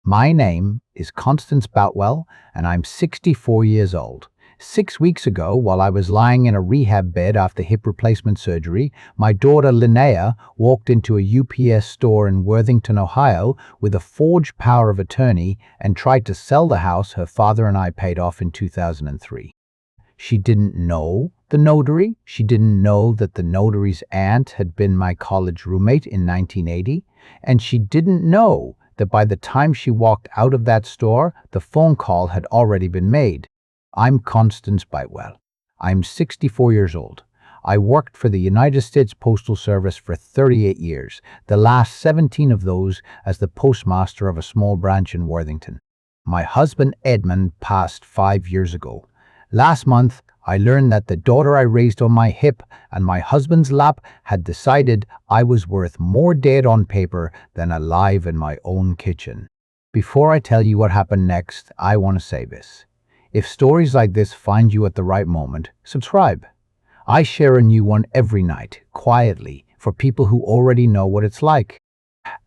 My name is Constance Boutwell, and I'm 64 years old. 6 weeks ago, while I was lying in a rehab bed after hip replacement surgery, my daughter Linnea walked into a UPS store in Worthington, Ohio, with a forged power of attorney and tried to sell the house her father and I paid off in 2003. She didn't know the notary. She didn't know that the notary's aunt had been my college roommate in 1980. And she didn't know that by the time she walked out of that store, the phone call had already been made. I'm Constance Boutwell. I'm 64 years old. I worked for the United States Postal Service for 38 years, the last 17 of those as the postmaster of a small branch in Worthington. My husband Edmund passed 5 years ago. Last month, I learned that the daughter I raised on my hip and my husband's lap had decided I was worth more dead on paper than alive in my own kitchen. Before I tell you what happened next, I want to say this. If stories like this find you at the right moment, subscribe. I share a new one every night, quietly, for people who already know what it's like.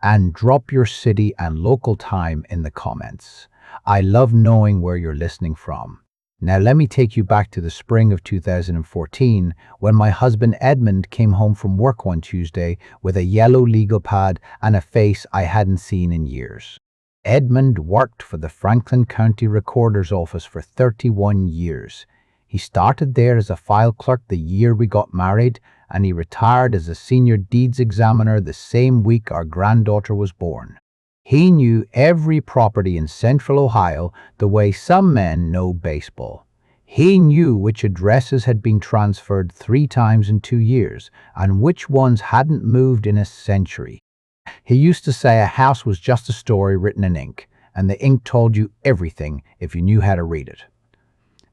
And drop your city and local time in the comments. I love knowing where you're listening from. Now let me take you back to the spring of 2014 when my husband Edmund came home from work one Tuesday with a yellow legal pad and a face I hadn't seen in years. Edmund worked for the Franklin County Recorder's Office for 31 years. He started there as a file clerk the year we got married, and he retired as a senior deeds examiner the same week our granddaughter was born. He knew every property in Central Ohio the way some men know baseball. He knew which addresses had been transferred 3 times in 2 years and which ones hadn't moved in a century. He used to say a house was just a story written in ink, and the ink told you everything if you knew how to read it.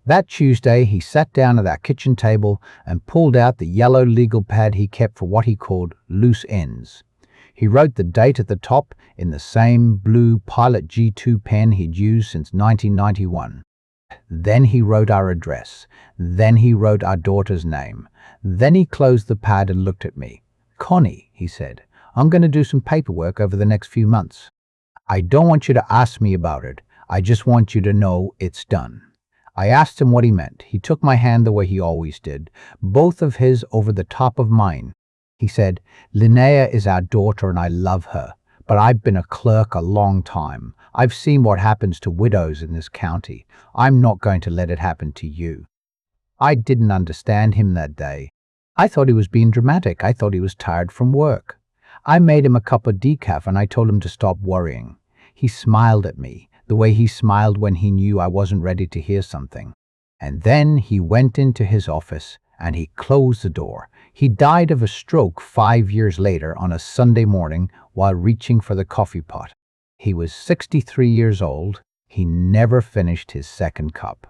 That Tuesday, he sat down at that kitchen table and pulled out the yellow legal pad he kept for what he called loose ends. He wrote the date at the top in the same blue Pilot G2 pen he'd used since 1991. Then he wrote our address. Then he wrote our daughter's name. Then he closed the pad and looked at me. "Connie," he said, "I'm going to do some paperwork over the next few months. I don't want you to ask me about it. I just want you to know it's done." I asked him what he meant. He took my hand the way he always did, both of his over the top of mine. He said, "Linnea is our daughter and I love her, but I've been a clerk a long time. I've seen what happens to widows in this county. I'm not going to let it happen to you." I didn't understand him that day. I thought he was being dramatic. I thought he was tired from work. I made him a cup of decaf and I told him to stop worrying. He smiled at me, the way he smiled when he knew I wasn't ready to hear something. And then he went into his office and he closed the door. He died of a stroke 5 years later on a Sunday morning while reaching for the coffee pot. He was 63 years old. He never finished his second cup.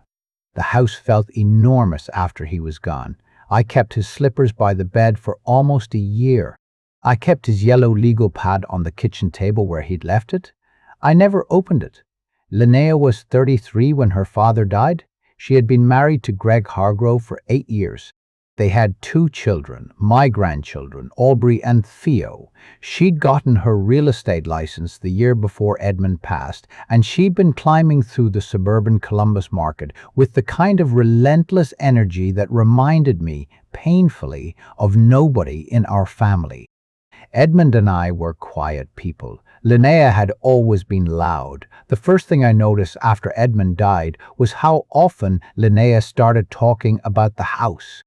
The house felt enormous after he was gone. I kept his slippers by the bed for almost a year. I kept his yellow legal pad on the kitchen table where he'd left it. I never opened it. Linnea was 33 when her father died. She had been married to Greg Hargrove for 8 years. They had 2 children, my grandchildren, Aubrey and Theo. She'd gotten her real estate license the year before Edmund passed, and she'd been climbing through the suburban Columbus market with the kind of relentless energy that reminded me, painfully, of nobody in our family. Edmund and I were quiet people. Linnea had always been loud. The first thing I noticed after Edmund died was how often Linnea started talking about the house.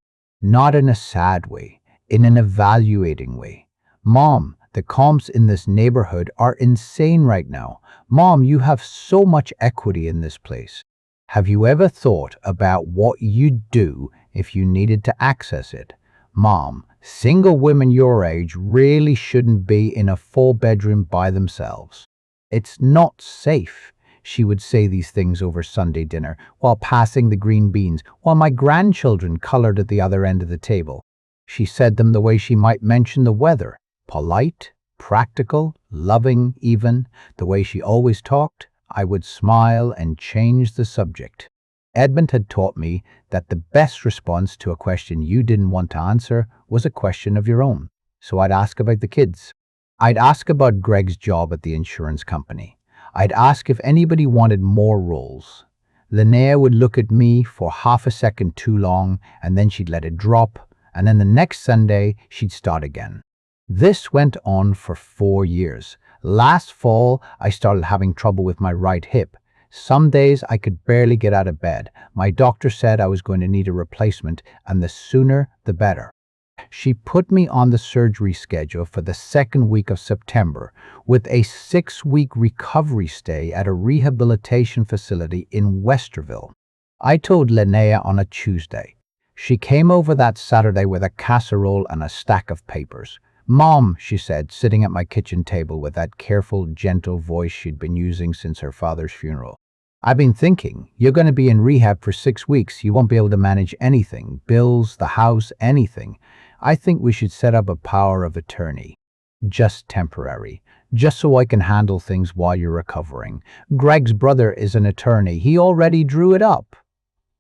Not in a sad way, in an evaluating way. "Mom, the comps in this neighborhood are insane right now. Mom, you have so much equity in this place. Have you ever thought about what you'd do if you needed to access it? Mom, single women your age really shouldn't be in a 4-bedroom by themselves. It's not safe." She would say these things over Sunday dinner while passing the green beans, while my grandchildren colored at the other end of the table. She said them the way she might mention the weather, polite, practical, loving even. The way she always talked, I would smile and change the subject. Edmund had taught me that the best response to a question you didn't want to answer was a question of your own. So I'd ask about the kids. I'd ask about Greg's job at the insurance company. I'd ask if anybody wanted more rolls. Linnea would look at me for half a second too long, and then she'd let it drop, and then the next Sunday, she'd start again. This went on for 4 years. Last fall, I started having trouble with my right hip. Some days I could barely get out of bed. My doctor said I was going to need a replacement, and the sooner the better. She put me on the surgery schedule for the second week of September, with a 6-week recovery stay at a rehabilitation facility in Westerville. I told Linnea on a Tuesday. She came over that Saturday with a casserole and a stack of papers. "Mom," she said, sitting at my kitchen table with that careful, gentle voice she'd been using since her father's funeral. "I've been thinking, you're going to be in rehab for 6 weeks. You won't be able to manage anything, bills, the house, anything. I think we should set up a power of attorney. Just temporary. Just so I can handle things while you're recovering. Greg's brother is an attorney. He already drew it up."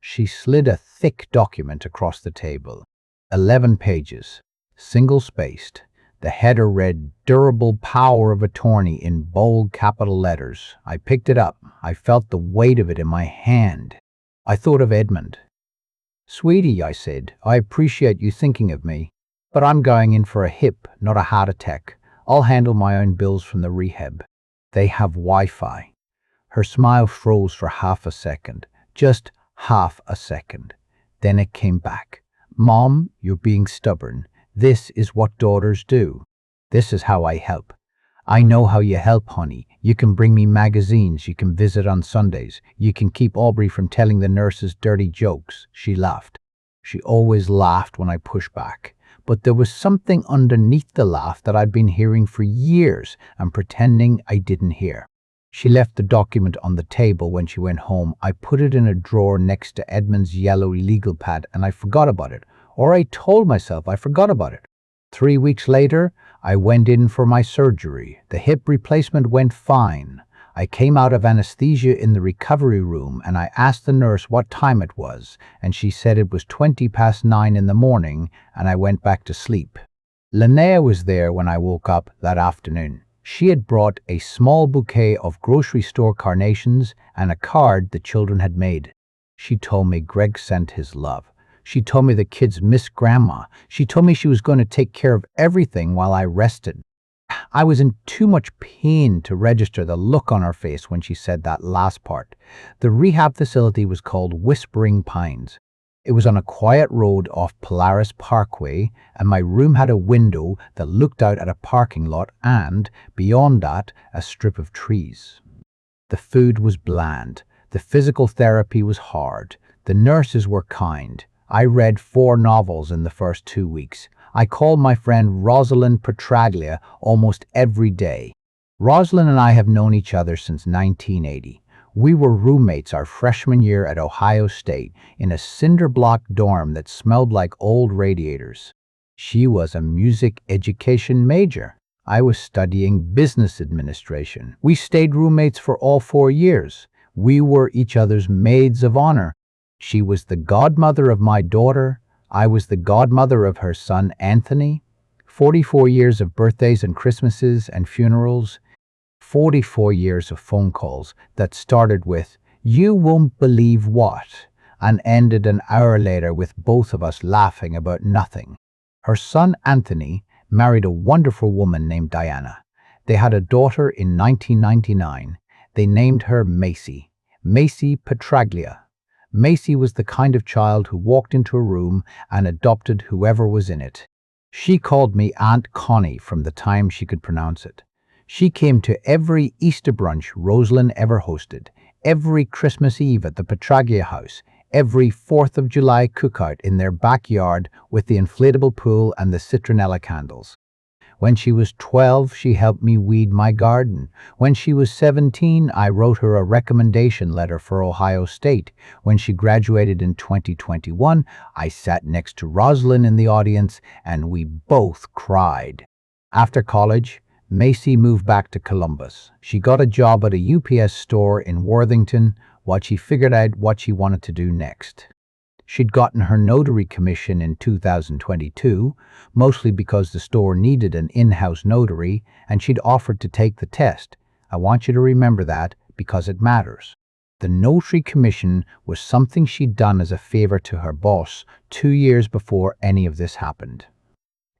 She slid a thick document across the table. 11 pages, single-spaced. The header read, "Durable Power of Attorney" in bold capital letters. I picked it up. I felt the weight of it in my hand. I thought of Edmund. "Sweetie," I said, "I appreciate you thinking of me, but I'm going in for a hip, not a heart attack. I'll handle my own bills from the rehab. They have Wi-Fi." Her smile froze for half a second. Just half a second. Then it came back. "Mom, you're being stubborn. This is what daughters do. This is how I help. I know how you help, honey. You can bring me magazines. You can visit on Sundays. You can keep Aubrey from telling the nurses dirty jokes." She laughed. She always laughed when I pushed back. But there was something underneath the laugh that I'd been hearing for years and pretending I didn't hear. She left the document on the table when she went home. I put it in a drawer next to Edmund's yellow legal pad, and I forgot about it. Or I told myself I forgot about it. 3 weeks later, I went in for my surgery. The hip replacement went fine. I came out of anesthesia in the recovery room, and I asked the nurse what time it was, and she said it was 9:20 in the morning, and I went back to sleep. Linnea was there when I woke up that afternoon. She had brought a small bouquet of grocery store carnations and a card the children had made. She told me Greg sent his love. She told me the kids miss Grandma. She told me she was going to take care of everything while I rested. I was in too much pain to register the look on her face when she said that last part. The rehab facility was called Whispering Pines. It was on a quiet road off Polaris Parkway, and my room had a window that looked out at a parking lot and, beyond that, a strip of trees. The food was bland. The physical therapy was hard. The nurses were kind. I read 4 novels in the first 2 weeks. I called my friend Rosalind Petraglia almost every day. Rosalind and I have known each other since 1980. We were roommates our freshman year at Ohio State in a cinder block dorm that smelled like old radiators. She was a music education major. I was studying business administration. We stayed roommates for all 4 years. We were each other's maids of honor. She was the godmother of my daughter. I was the godmother of her son, Anthony. 44 years of birthdays and Christmases and funerals. 44 years of phone calls that started with, "You won't believe what," and ended an hour later with both of us laughing about nothing. Her son, Anthony, married a wonderful woman named Diana. They had a daughter in 1999. They named her Macy. Macy Petraglia. Macy was the kind of child who walked into a room and adopted whoever was in it. She called me Aunt Connie from the time she could pronounce it. She came to every Easter brunch Rosalind ever hosted, every Christmas Eve at the Petraglia house, every 4th of July cookout in their backyard with the inflatable pool and the citronella candles. When she was 12, she helped me weed my garden. When she was 17, I wrote her a recommendation letter for Ohio State. When she graduated in 2021, I sat next to Rosalind in the audience, and we both cried. After college, Macy moved back to Columbus. She got a job at a UPS store in Worthington while she figured out what she wanted to do next. She'd gotten her notary commission in 2022, mostly because the store needed an in-house notary, and she'd offered to take the test. I want you to remember that because it matters. The notary commission was something she'd done as a favor to her boss 2 years before any of this happened.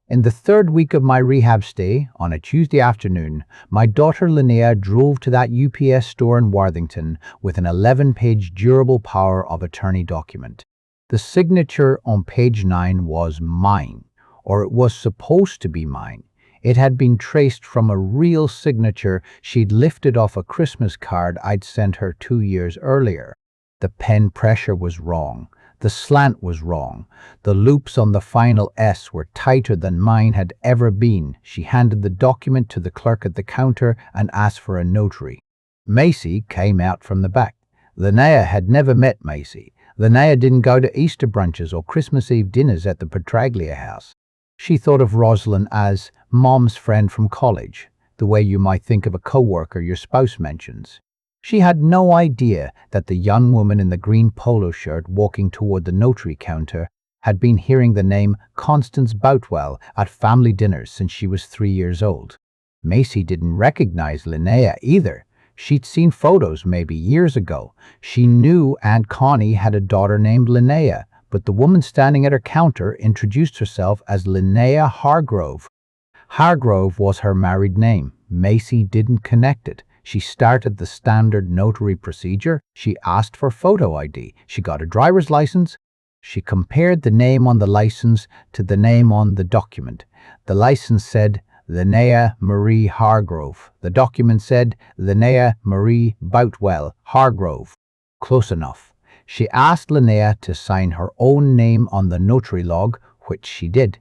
In the third week of my rehab stay, on a Tuesday afternoon, my daughter Linnea drove to that UPS store in Worthington with an 11-page durable power of attorney document. The signature on page 9 was mine, or it was supposed to be mine. It had been traced from a real signature she'd lifted off a Christmas card I'd sent her 2 years earlier. The pen pressure was wrong. The slant was wrong. The loops on the final S were tighter than mine had ever been. She handed the document to the clerk at the counter and asked for a notary. Macy came out from the back. Linnea had never met Macy. Linnea didn't go to Easter brunches or Christmas Eve dinners at the Petraglia house. She thought of Rosalind as Mom's friend from college, the way you might think of a coworker your spouse mentions. She had no idea that the young woman in the green polo shirt walking toward the notary counter had been hearing the name Constance Boutwell at family dinners since she was 3 years old. Macy didn't recognize Linnea either. She'd seen photos maybe years ago. She knew Aunt Connie had a daughter named Linnea, but the woman standing at her counter introduced herself as Linnea Hargrove. Hargrove was her married name. Macy didn't connect it. She started the standard notary procedure. She asked for photo ID. She got a driver's license. She compared the name on the license to the name on the document. The license said Linnea Marie Hargrove. The document said Linnea Marie Boutwell Hargrove. Close enough. She asked Linnea to sign her own name on the notary log, which she did.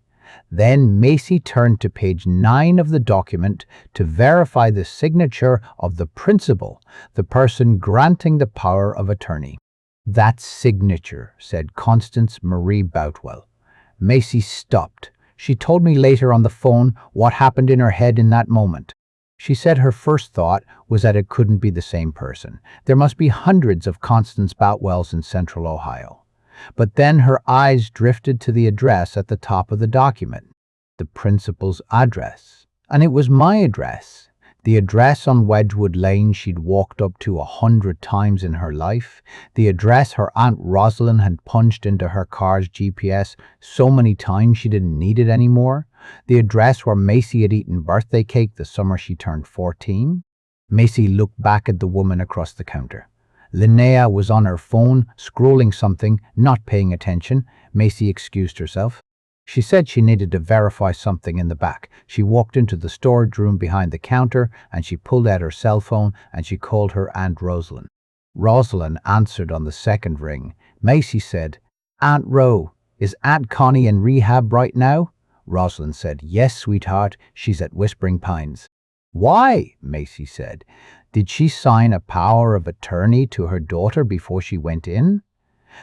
Then Macy turned to page 9 of the document to verify the signature of the principal, the person granting the power of attorney. "That signature," said Constance Marie Boutwell. Macy stopped. She told me later on the phone what happened in her head in that moment. She said her first thought was that it couldn't be the same person. There must be hundreds of Constance Boutwells in Central Ohio. But then her eyes drifted to the address at the top of the document, the principal's address. And it was my address, the address on Wedgwood Lane she'd walked up to 100 times in her life, the address her Aunt Rosalind had punched into her car's GPS so many times she didn't need it anymore, the address where Macy had eaten birthday cake the summer she turned 14. Macy looked back at the woman across the counter. Linnea was on her phone, scrolling something, not paying attention. Macy excused herself. She said she needed to verify something in the back. She walked into the storage room behind the counter and she pulled out her cell phone and she called her Aunt Rosalind. Rosalind answered on the second ring. Macy said, "Aunt Ro, is Aunt Connie in rehab right now?" Rosalind said, "Yes, sweetheart, she's at Whispering Pines." "Why?" Macy said. "Did she sign a power of attorney to her daughter before she went in?"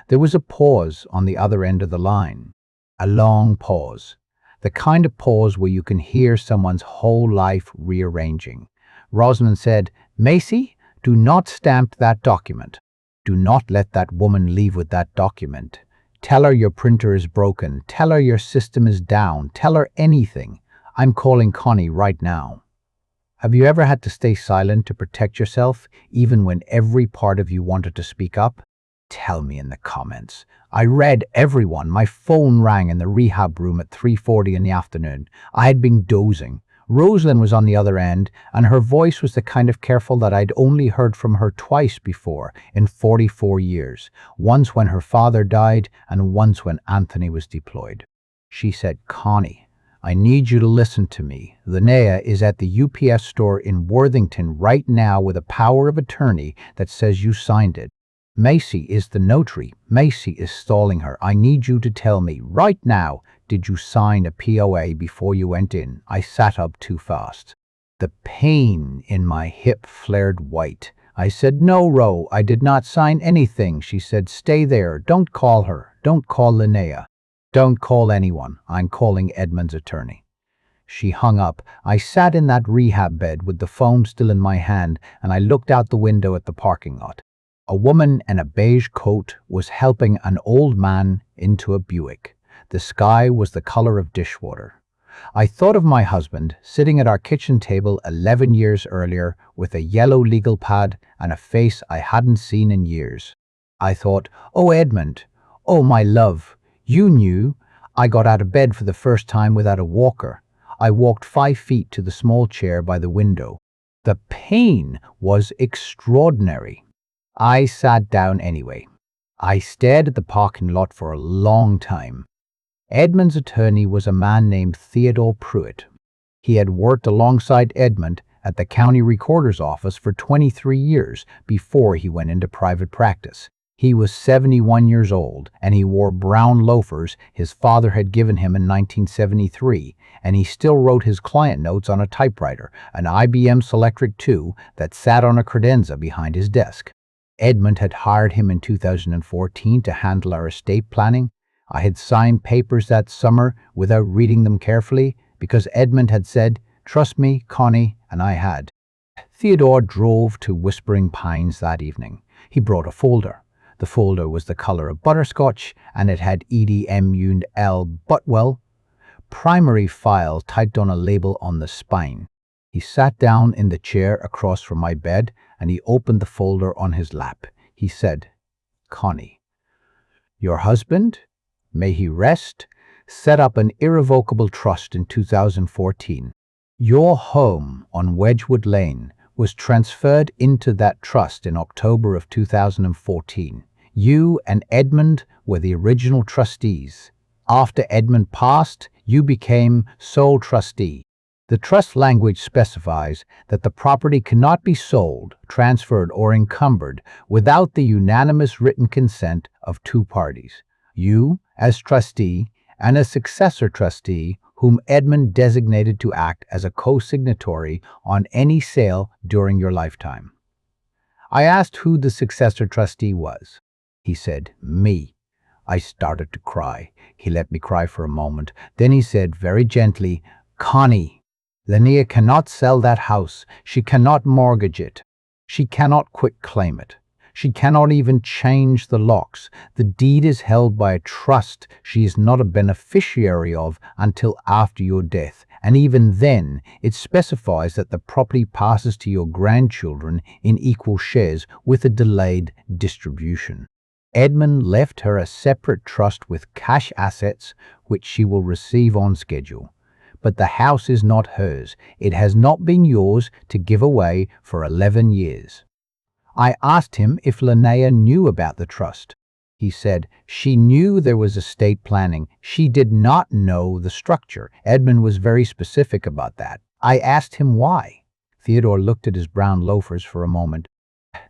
There was a pause on the other end of the line. A long pause. The kind of pause where you can hear someone's whole life rearranging. Rosalind said, "Macy, do not stamp that document. Do not let that woman leave with that document. Tell her your printer is broken. Tell her your system is down. Tell her anything. I'm calling Connie right now." Have you ever had to stay silent to protect yourself, even when every part of you wanted to speak up? Tell me in the comments. I read everyone. My phone rang in the rehab room at 3:40 in the afternoon. I had been dozing. Rosalind was on the other end, and her voice was the kind of careful that I'd only heard from her twice before in 44 years. Once when her father died, and once when Anthony was deployed. She said, "Connie, I need you to listen to me. Linnea is at the UPS store in Worthington right now with a power of attorney that says you signed it. Macy is the notary. Macy is stalling her. I need you to tell me right now, did you sign a POA before you went in?" I sat up too fast. The pain in my hip flared white. I said, "No, Ro, I did not sign anything." She said, "Stay there. Don't call her. Don't call Linnea. Don't call anyone. I'm calling Edmund's attorney." She hung up. I sat in that rehab bed with the phone still in my hand, and I looked out the window at the parking lot. A woman in a beige coat was helping an old man into a Buick. The sky was the color of dishwater. I thought of my husband sitting at our kitchen table 11 years earlier with a yellow legal pad and a face I hadn't seen in years. I thought, oh Edmund, oh my love, you knew. I got out of bed for the first time without a walker. I walked 5 feet to the small chair by the window. The pain was extraordinary. I sat down anyway. I stared at the parking lot for a long time. Edmund's attorney was a man named Theodore Pruitt. He had worked alongside Edmund at the county recorder's office for 23 years before he went into private practice. He was 71 years old, and he wore brown loafers his father had given him in 1973, and he still wrote his client notes on a typewriter, an IBM Selectric 2 that sat on a credenza behind his desk. Edmund had hired him in 2014 to handle our estate planning. I had signed papers that summer without reading them carefully because Edmund had said, "Trust me, Connie," and I had. Theodore drove to Whispering Pines that evening. He brought a folder. The folder was the color of butterscotch, and it had Edmund L. Boutwell primary file typed on a label on the spine. He sat down in the chair across from my bed, and he opened the folder on his lap. He said, "Connie, your husband, may he rest, set up an irrevocable trust in 2014. Your home on Wedgwood Lane was transferred into that trust in October of 2014. You and Edmund were the original trustees. After Edmund passed, you became sole trustee. The trust language specifies that the property cannot be sold, transferred, or encumbered without the unanimous written consent of two parties. You, as trustee, and a successor trustee whom Edmund designated to act as a co-signatory on any sale during your lifetime." I asked who the successor trustee was. He said, "Me." I started to cry. He let me cry for a moment. Then he said very gently, "Connie, Linnea cannot sell that house. She cannot mortgage it. She cannot quitclaim it. She cannot even change the locks. The deed is held by a trust she is not a beneficiary of until after your death, and even then it specifies that the property passes to your grandchildren in equal shares with a delayed distribution. Edmund left her a separate trust with cash assets which she will receive on schedule. But the house is not hers. It has not been yours to give away for 11 years. I asked him if Linnea knew about the trust. He said she knew there was estate planning. She did not know the structure. Edmund was very specific about that. I asked him why. Theodore looked at his brown loafers for a moment.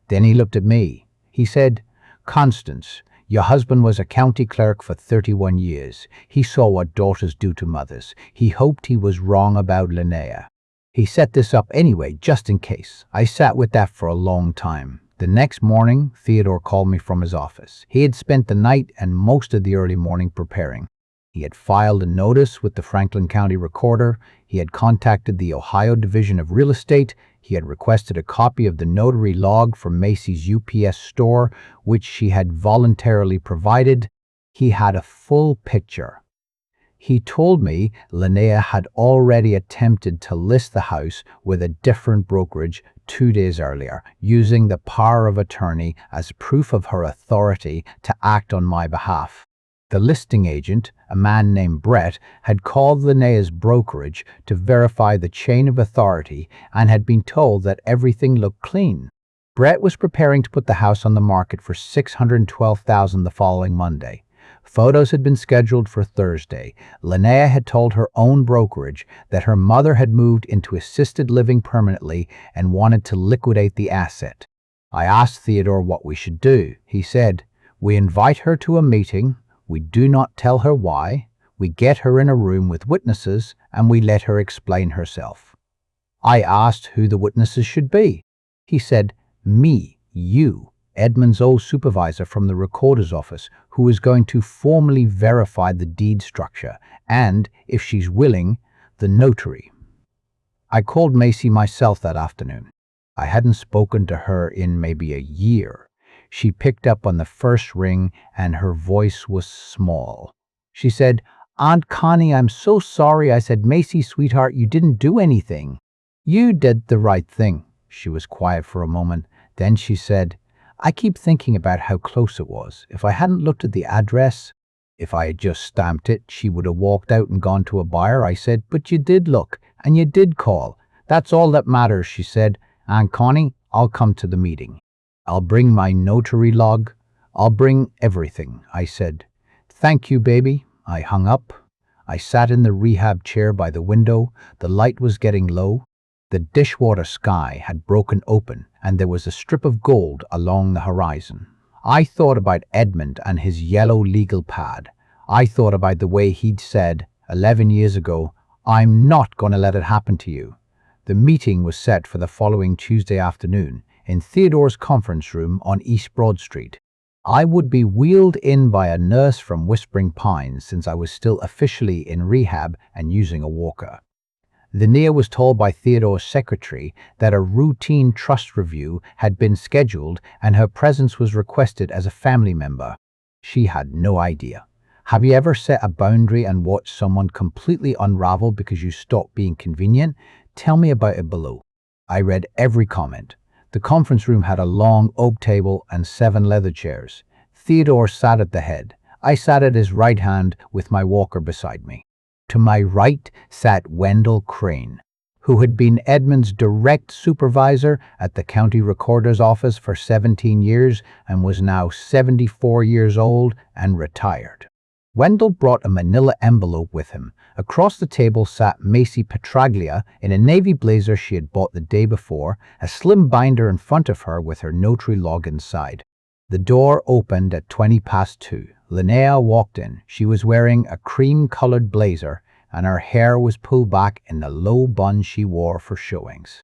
Then he looked at me. He said, "Constance, your husband was a county clerk for 31 years. He saw what daughters do to mothers. He hoped he was wrong about Linnea. He set this up anyway, just in case." I sat with that for a long time. The next morning, Theodore called me from his office. He had spent the night and most of the early morning preparing. He had filed a notice with the Franklin County Recorder. He had contacted the Ohio Division of Real Estate. He had requested a copy of the notary log from Macy's UPS store, which she had voluntarily provided. He had a full picture. He told me Linnea had already attempted to list the house with a different brokerage 2 days earlier, using the power of attorney as proof of her authority to act on my behalf. The listing agent, a man named Brett, had called Linnea's brokerage to verify the chain of authority and had been told that everything looked clean. Brett was preparing to put the house on the market for $612,000 the following Monday. Photos had been scheduled for Thursday. Linnea had told her own brokerage that her mother had moved into assisted living permanently and wanted to liquidate the asset. I asked Theodore what we should do. He said, "We invite her to a meeting. We do not tell her why. We get her in a room with witnesses and we let her explain herself." I asked who the witnesses should be. He said, "Me, you, Edmund's old supervisor from the recorder's office, who is going to formally verify the deed structure, and, if she's willing, the notary." I called Macy myself that afternoon. I hadn't spoken to her in maybe a year. She picked up on the first ring and her voice was small. She said, Aunt Connie, I'm so sorry. I said, Macy, sweetheart, you didn't do anything. You did the right thing. She was quiet for a moment. Then she said, I keep thinking about how close it was. If I hadn't looked at the address, if I had just stamped it, she would have walked out and gone to a buyer. I said, but you did look, and you did call. That's all that matters, she said. Aunt Connie, I'll come to the meeting. I'll bring my notary log. I'll bring everything, I said. Thank you, baby. I hung up. I sat in the rehab chair by the window. The light was getting low. The dishwater sky had broken open, and there was a strip of gold along the horizon. I thought about Edmund and his yellow legal pad. I thought about the way he'd said 11 years ago, I'm not going to let it happen to you. The meeting was set for the following Tuesday afternoon in Theodore's conference room on East Broad Street. I would be wheeled in by a nurse from Whispering Pines since I was still officially in rehab and using a walker. Linnea was told by Theodore's secretary that a routine trust review had been scheduled and her presence was requested as a family member. She had no idea. Have you ever set a boundary and watched someone completely unravel because you stopped being convenient? Tell me about it below. I read every comment. The conference room had a long oak table and 7 leather chairs. Theodore sat at the head. I sat at his right hand with my walker beside me. To my right sat Wendell Crane, who had been Edmund's direct supervisor at the county recorder's office for 17 years and was now 74 years old and retired. Wendell brought a manila envelope with him. Across the table sat Macy Petraglia in a navy blazer she had bought the day before, a slim binder in front of her with her notary log inside. The door opened at 2:20. Linnea walked in. She was wearing a cream-colored blazer, and her hair was pulled back in the low bun she wore for showings.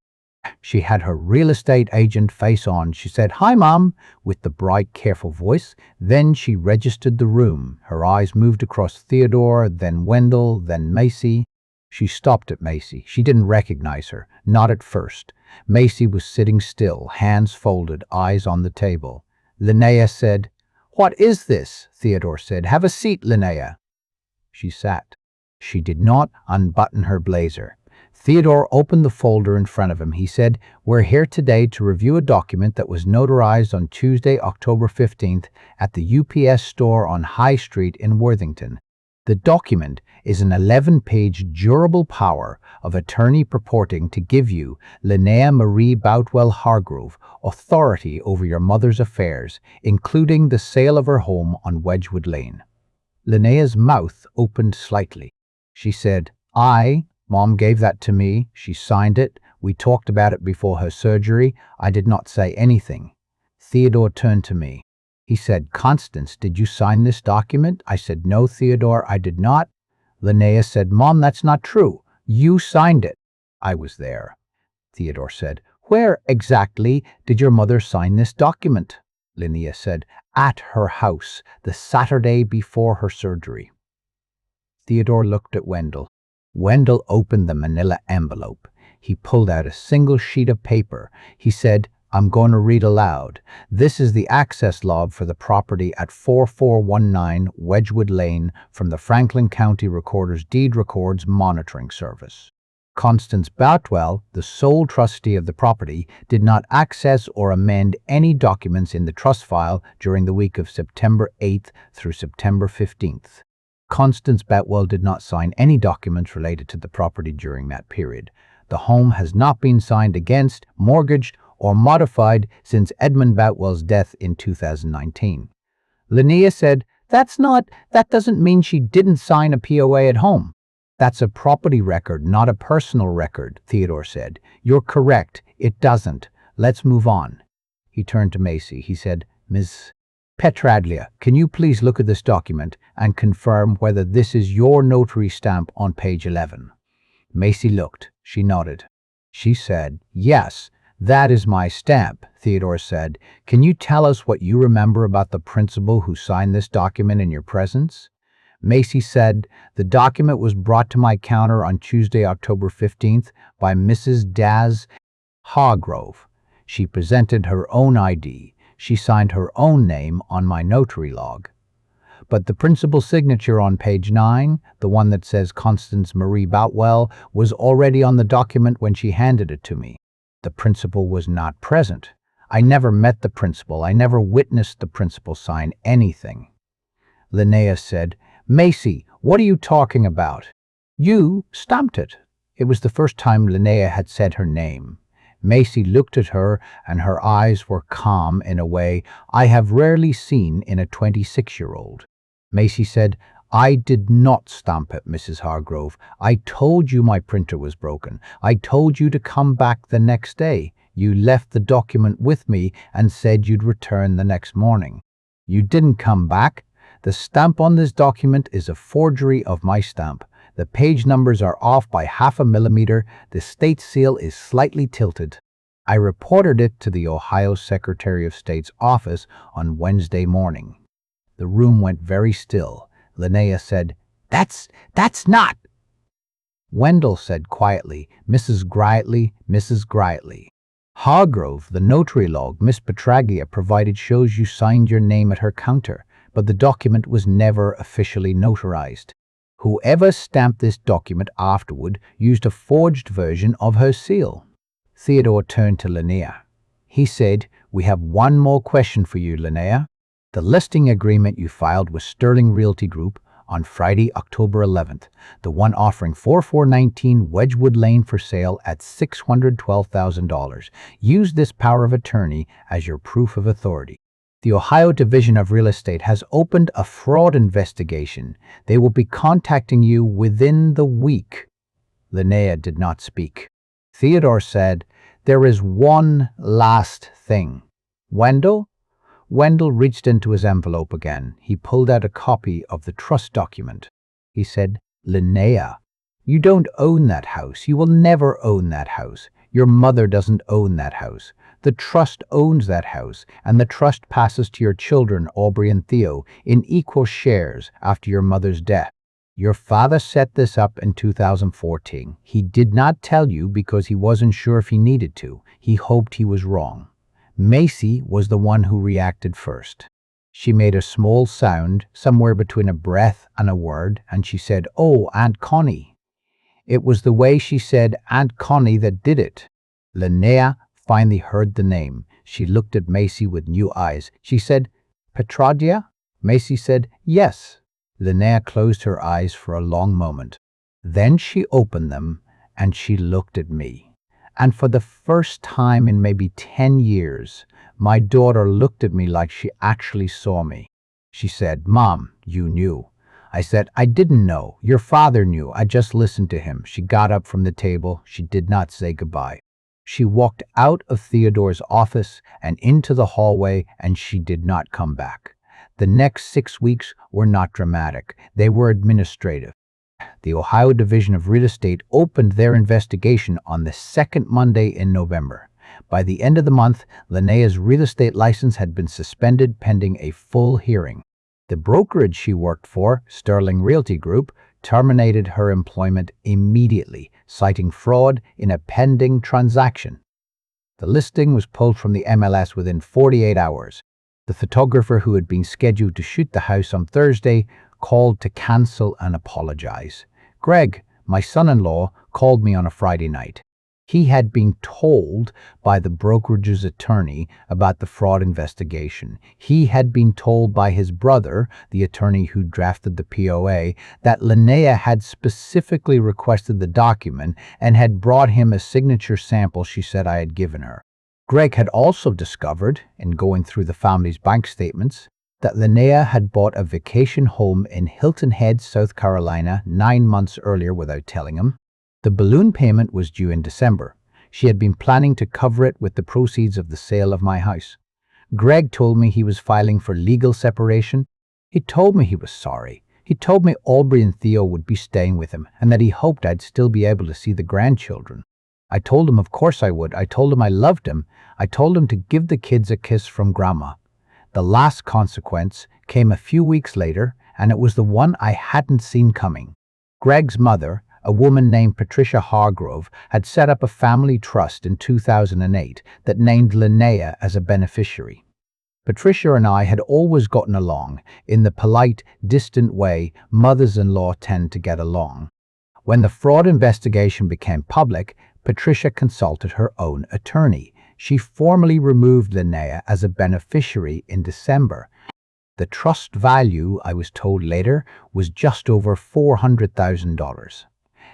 She had her real estate agent face on. She said, "Hi, Mom," with the bright, careful voice. Then she registered the room. Her eyes moved across Theodore, then Wendell, then Macy. She stopped at Macy. She didn't recognize her, not at first. Macy was sitting still, hands folded, eyes on the table. Linnea said, "What is this?" Theodore said. "Have a seat, Linnea." She sat. She did not unbutton her blazer. Theodore opened the folder in front of him. He said, "We're here today to review a document that was notarized on Tuesday, October 15th at the UPS store on High Street in Worthington. The document is an 11-page durable power of attorney purporting to give you, Linnea Marie Boutwell Hargrove, authority over your mother's affairs, including the sale of her home on Wedgwood Lane." Linnea's mouth opened slightly. She said, Mom gave that to me. She signed it. We talked about it before her surgery. I did not say anything." Theodore turned to me. He said, "Constance, did you sign this document?" I said, "No, Theodore, I did not." Linnea said, "Mom, that's not true. You signed it." "I was there." Theodore said, "Where exactly did your mother sign this document?" Linnea said, "At her house, the Saturday before her surgery." Theodore looked at Wendell. Wendell opened the manila envelope. He pulled out a single sheet of paper. He said, "I'm going to read aloud. This is the access log for the property at 4419 Wedgwood Lane from the Franklin County Recorder's Deed Records Monitoring Service. Constance Boutwell, the sole trustee of the property, did not access or amend any documents in the trust file during the week of September 8th through September 15th. Constance Boutwell did not sign any documents related to the property during that period. The home has not been signed against, mortgaged, or modified since Edmund Boutwell's death in 2019. Linnea said, That doesn't mean she didn't sign a POA at home." "That's a property record, not a personal record," Theodore said. "You're correct. It doesn't. Let's move on." He turned to Macy. He said, "Ms. Petraglia, can you please look at this document and confirm whether this is your notary stamp on page 11? Macy looked. She nodded. She said, "Yes, that is my stamp." Theodore said, "Can you tell us what you remember about the principal who signed this document in your presence?" Macy said, "The document was brought to my counter on Tuesday, October 15th by Mrs. Daz Hargrove. She presented her own ID. She signed her own name on my notary log." But the principal's signature on page 9, the one that says Constance Marie Boutwell, was already on the document when she handed it to me. The principal was not present. I never met the principal. I never witnessed the principal sign anything. Linnea said, "Macy, what are you talking about?" "You stamped it." It was the first time Linnea had said her name. Macy looked at her, and her eyes were calm in a way I have rarely seen in a 26-year-old. Macy said, "I did not stamp it, Mrs. Hargrove. I told you my printer was broken. I told you to come back the next day. You left the document with me and said you'd return the next morning. You didn't come back. The stamp on this document is a forgery of my stamp. The page numbers are off by 0.5 millimeter. The state seal is slightly tilted." I reported it to the Ohio Secretary of State's office on Wednesday morning. The room went very still. Linnea said, That's not." Wendell said quietly, "Mrs. Grietley, Mrs. Grietley. Hargrove, the notary log Miss Petraglia provided shows you signed your name at her counter, but the document was never officially notarized. Whoever stamped this document afterward used a forged version of her seal." Theodore turned to Linnea. He said, "We have one more question for you, Linnea. The listing agreement you filed with Sterling Realty Group on Friday, October 11th, the one offering 4419 Wedgwood Lane for sale at $612,000, use this power of attorney as your proof of authority. The Ohio Division of Real Estate has opened a fraud investigation. They will be contacting you within the week." Linnea did not speak. Theodore said, "There is one last thing." "Wendell?" Wendell reached into his envelope again. He pulled out a copy of the trust document. He said, "Linnea, you don't own that house. You will never own that house. Your mother doesn't own that house. The trust owns that house, and the trust passes to your children, Aubrey and Theo, in equal shares after your mother's death. Your father set this up in 2014. He did not tell you because he wasn't sure if he needed to. He hoped he was wrong. Macy was the one who reacted first. She made a small sound, somewhere between a breath and a word, and she said, 'Oh, Aunt Connie.' It was the way she said Aunt Connie that did it." Linnea finally heard the name. She looked at Macy with new eyes. She said, "Petraglia?" Macy said, "Yes." Linnea closed her eyes for a long moment. Then she opened them, and she looked at me. And for the first time in maybe 10 years, my daughter looked at me like she actually saw me. She said, "Mom, you knew." I said, "I didn't know. Your father knew. I just listened to him." She got up from the table. She did not say goodbye. She walked out of Theodore's office and into the hallway, and she did not come back. The next 6 weeks were not dramatic. They were administrative. The Ohio Division of Real Estate opened their investigation on the second Monday in November. By the end of the month, Linnea's real estate license had been suspended pending a full hearing. The brokerage she worked for, Sterling Realty Group, terminated her employment immediately, citing fraud in a pending transaction. The listing was pulled from the MLS within 48 hours. The photographer who had been scheduled to shoot the house on Thursday called to cancel and apologize. Greg, my son-in-law, called me on a Friday night. He had been told by the brokerage's attorney about the fraud investigation. He had been told by his brother, the attorney who drafted the POA, that Linnea had specifically requested the document and had brought him a signature sample she said I had given her. Greg had also discovered, in going through the family's bank statements, that Linnea had bought a vacation home in Hilton Head, South Carolina, 9 months earlier without telling him. The balloon payment was due in December. She had been planning to cover it with the proceeds of the sale of my house. Greg told me he was filing for legal separation. He told me he was sorry. He told me Aubrey and Theo would be staying with him and that he hoped I'd still be able to see the grandchildren. I told him of course I would. I told him I loved him. I told him to give the kids a kiss from Grandma. The last consequence came a few weeks later, and it was the one I hadn't seen coming. Greg's mother, a woman named Patricia Hargrove, had set up a family trust in 2008 that named Linnea as a beneficiary. Patricia and I had always gotten along, in the polite, distant way mothers-in-law tend to get along. When the fraud investigation became public, Patricia consulted her own attorney. She formally removed Linnea as a beneficiary in December. The trust value, I was told later, was just over $400,000.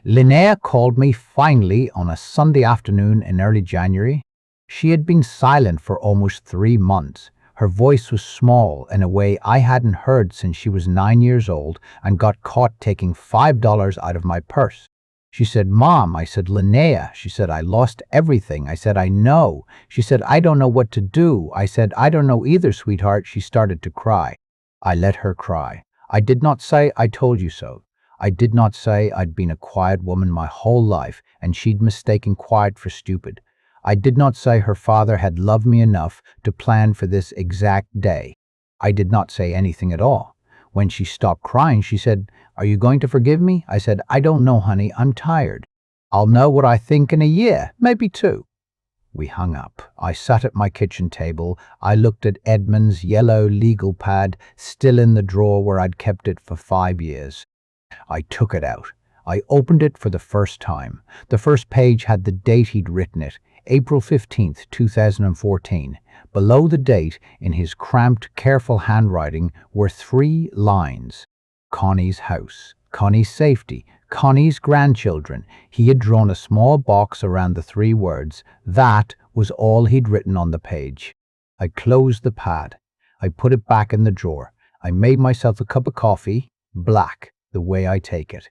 Linnea called me finally on a Sunday afternoon in early January. She had been silent for almost 3 months. Her voice was small in a way I hadn't heard since she was 9 years old and got caught taking $5 out of my purse. She said, "Mom." I said, "Linnea." She said, "I lost everything." I said, "I know." She said, "I don't know what to do." I said, "I don't know either, sweetheart." She started to cry. I let her cry. I did not say, "I told you so." I did not say I'd been a quiet woman my whole life and she'd mistaken quiet for stupid. I did not say her father had loved me enough to plan for this exact day. I did not say anything at all. When she stopped crying, she said, "Are you going to forgive me?" I said, "I don't know, honey. I'm tired. I'll know what I think in a year, maybe 2. We hung up. I sat at my kitchen table. I looked at Edmund's yellow legal pad, still in the drawer where I'd kept it for 5 years. I took it out. I opened it for the first time. The first page had the date he'd written it, April 15th, 2014. Below the date, in his cramped, careful handwriting, were 3 lines. Connie's house, Connie's safety, Connie's grandchildren. He had drawn a small box around the 3 words. That was all he'd written on the page. I closed the pad. I put it back in the drawer. I made myself a cup of coffee, black, the way I take it.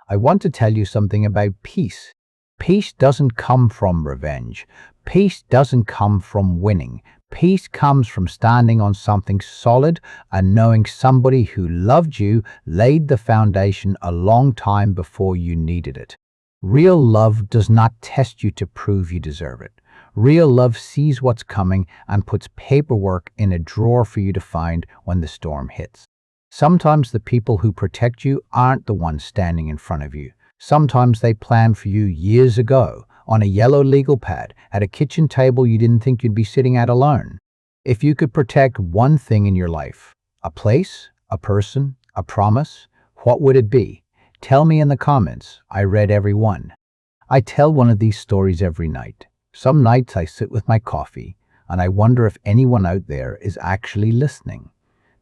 I want to tell you something about peace. Peace doesn't come from revenge. Peace doesn't come from winning. Peace comes from standing on something solid and knowing somebody who loved you laid the foundation a long time before you needed it. Real love does not test you to prove you deserve it. Real love sees what's coming and puts paperwork in a drawer for you to find when the storm hits. Sometimes the people who protect you aren't the ones standing in front of you. Sometimes they planned for you years ago, on a yellow legal pad, at a kitchen table you didn't think you'd be sitting at alone. If you could protect one thing in your life, a place, a person, a promise, what would it be? Tell me in the comments. I read every one. I tell one of these stories every night. Some nights I sit with my coffee, and I wonder if anyone out there is actually listening.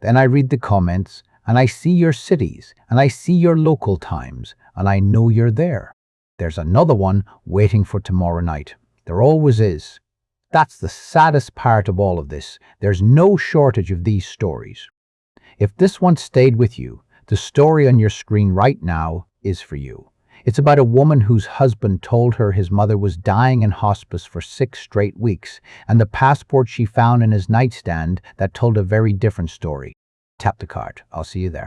Then I read the comments, and I see your cities, and I see your local times, and I know you're there. There's another one waiting for tomorrow night. There always is. That's the saddest part of all of this. There's no shortage of these stories. If this one stayed with you, the story on your screen right now is for you. It's about a woman whose husband told her his mother was dying in hospice for 6 straight weeks, and the passport she found in his nightstand that told a very different story. Tap the card. I'll see you there.